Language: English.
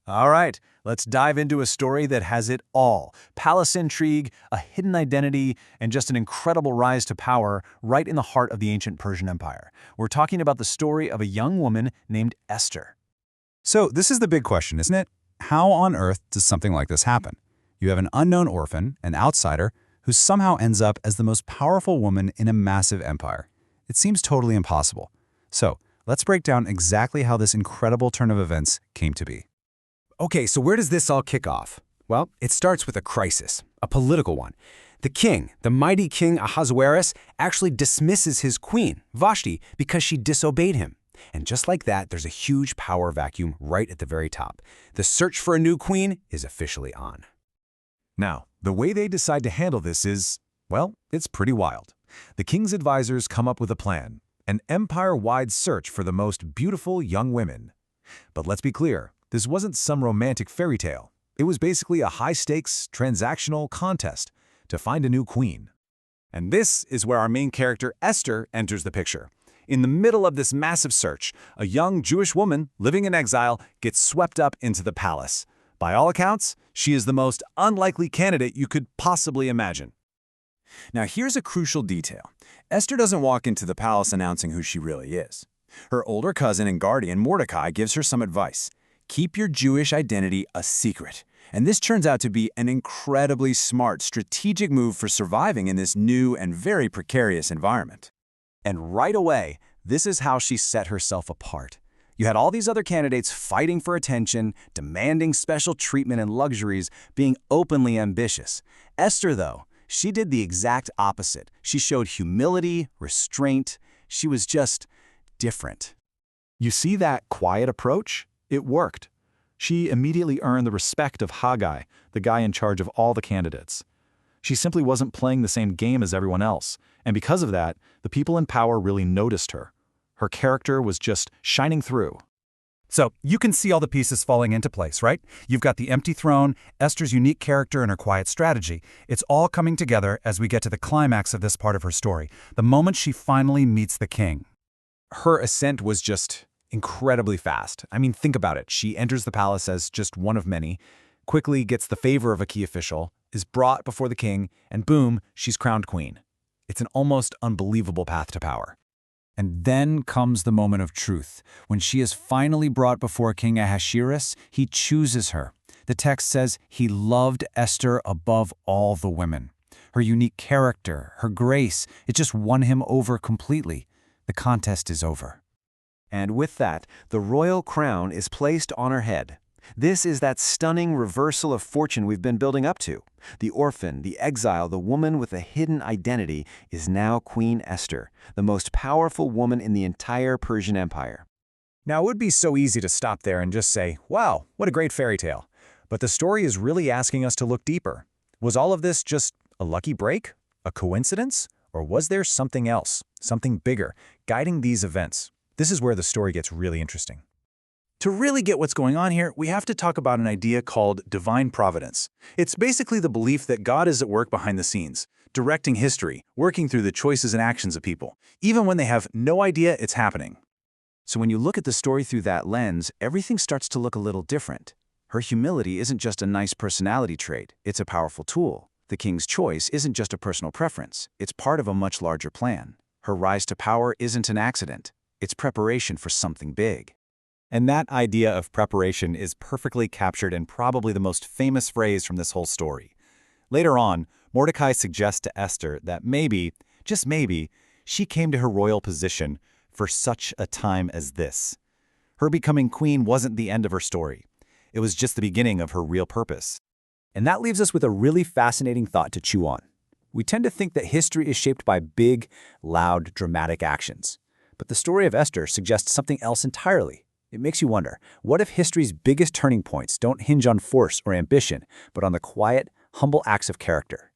All right, let's dive into a story that has it all. Palace intrigue, a hidden identity, and just an incredible rise to power right in the heart of the ancient Persian Empire. We're talking about the story of a young woman named Esther. So this is the big question, isn't it? How on earth does something like this happen? You have an unknown orphan, an outsider, who somehow ends up as the most powerful woman in a massive empire. It seems totally impossible. So let's break down exactly how this incredible turn of events came to be. Okay, so where does this all kick off? Well, it starts with a crisis, a political one. The king, the mighty King Ahasuerus, actually dismisses his queen, Vashti, because she disobeyed him. And just like that, there's a huge power vacuum right at the very top. The search for a new queen is officially on. Now, the way they decide to handle this is, well, it's pretty wild. The king's advisors come up with a plan, an empire-wide search for the most beautiful young women. But let's be clear, this wasn't some romantic fairy tale. It was basically a high-stakes, transactional contest to find a new queen. And this is where our main character, Esther, enters the picture. In the middle of this massive search, a young Jewish woman living in exile gets swept up into the palace. By all accounts, she is the most unlikely candidate you could possibly imagine. Now here's a crucial detail. Esther doesn't walk into the palace announcing who she really is. Her older cousin and guardian, Mordecai, gives her some advice. Keep your Jewish identity a secret. And this turns out to be an incredibly smart, strategic move for surviving in this new and very precarious environment. And right away, this is how she set herself apart. You had all these other candidates fighting for attention, demanding special treatment and luxuries, being openly ambitious. Esther, though, she did the exact opposite. She showed humility, restraint. She was just different. You see that quiet approach? It worked. She immediately earned the respect of Hegai, the guy in charge of all the candidates. She simply wasn't playing the same game as everyone else, and because of that, the people in power really noticed her. Her character was just shining through. So you can see all the pieces falling into place, right? You've got the empty throne, Esther's unique character, and her quiet strategy. It's all coming together as we get to the climax of this part of her story, the moment she finally meets the king. Her ascent was just incredibly fast. I mean, think about it. She enters the palace as just one of many, quickly gets the favor of a key official, is brought before the king, and boom, she's crowned queen. It's an almost unbelievable path to power. And then comes the moment of truth. When she is finally brought before King Ahasuerus, he chooses her. The text says he loved Esther above all the women. Her unique character, her grace, it just won him over completely. The contest is over. And with that, the royal crown is placed on her head. This is that stunning reversal of fortune we've been building up to. The orphan, the exile, the woman with a hidden identity is now Queen Esther, the most powerful woman in the entire Persian Empire. Now, it would be so easy to stop there and just say, wow, what a great fairy tale. But the story is really asking us to look deeper. Was all of this just a lucky break? A coincidence? Or was there something else, something bigger, guiding these events? This is where the story gets really interesting. To really get what's going on here, we have to talk about an idea called divine providence. It's basically the belief that God is at work behind the scenes, directing history, working through the choices and actions of people, even when they have no idea it's happening. So when you look at the story through that lens, everything starts to look a little different. Her humility isn't just a nice personality trait, it's a powerful tool. The king's choice isn't just a personal preference, it's part of a much larger plan. Her rise to power isn't an accident. It's preparation for something big. And that idea of preparation is perfectly captured in probably the most famous phrase from this whole story. Later on, Mordecai suggests to Esther that maybe, just maybe, she came to her royal position for such a time as this. Her becoming queen wasn't the end of her story. It was just the beginning of her real purpose. And that leaves us with a really fascinating thought to chew on. We tend to think that history is shaped by big, loud, dramatic actions. But the story of Esther suggests something else entirely. It makes you wonder, what if history's biggest turning points don't hinge on force or ambition, but on the quiet, humble acts of character?